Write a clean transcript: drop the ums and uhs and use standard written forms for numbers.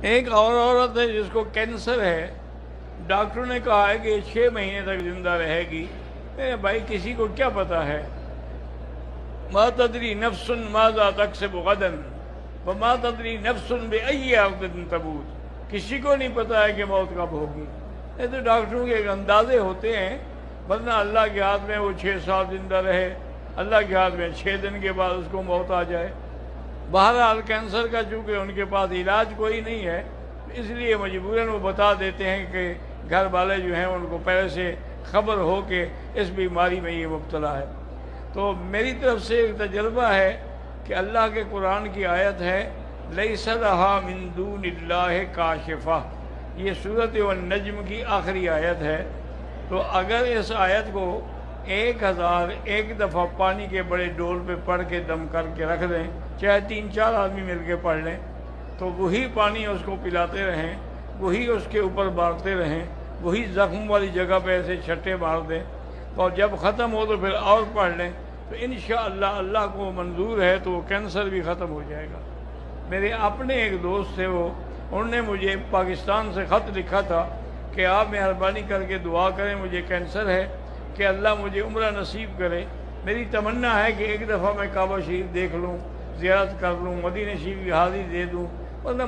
ایک اور عورت ہے جس کو کینسر ہے، ڈاکٹروں نے کہا ہے کہ یہ 6 مہینے تک زندہ رہے گی۔ بھائی کسی کو کیا پتا ہے؟ ما تدری نفس ماذا تکسب غدا وما تدری نفس بأی ارض تموت۔ کسی کو نہیں پتا ہے کہ موت کب ہوگی۔ یہ تو ڈاکٹروں کے ایک اندازے ہوتے ہیں، ورنہ اللہ کے ہاتھ میں وہ 6 سال زندہ رہے، اللہ کے ہاتھ میں 6 دن کے بعد اس کو موت آ جائے۔ بہرحال کینسر کا چونکہ ان کے پاس علاج کوئی نہیں ہے، اس لیے مجبوراً وہ بتا دیتے ہیں کہ گھر والے جو ہیں ان کو پہلے سے خبر ہو کہ اس بیماری میں یہ مبتلا ہے۔ تو میری طرف سے ایک تجربہ ہے کہ اللہ کے قرآن کی آیت ہے لیس لہا من دون اللہ کاشفہ، یہ سورۃ النجم کی آخری آیت ہے۔ تو اگر اس آیت کو 1001 دفعہ پانی کے بڑے ڈول پہ پڑھ کے دم کر کے رکھ دیں، چاہے 3-4 آدمی مل کے پڑھ لیں، تو وہی پانی اس کو پلاتے رہیں، وہی اس کے اوپر مارتے رہیں، وہی زخم والی جگہ پہ ایسے چھٹے مار دیں، اور جب ختم ہو تو پھر اور پڑھ لیں، تو انشاءاللہ اللہ کو منظور ہے تو وہ کینسر بھی ختم ہو جائے گا۔ میرے اپنے ایک دوست تھے، انہوں نے مجھے پاکستان سے خط لکھا تھا کہ آپ مہربانی کر کے دعا کریں، مجھے کینسر ہے، کہ اللہ مجھے عمرہ نصیب کرے۔ میری تمنا ہے کہ ایک دفعہ میں کعبہ شریف دیکھ لوں، زیارت کر لوں، مدینہ شریف کی حاضری دے دوں، ورنہ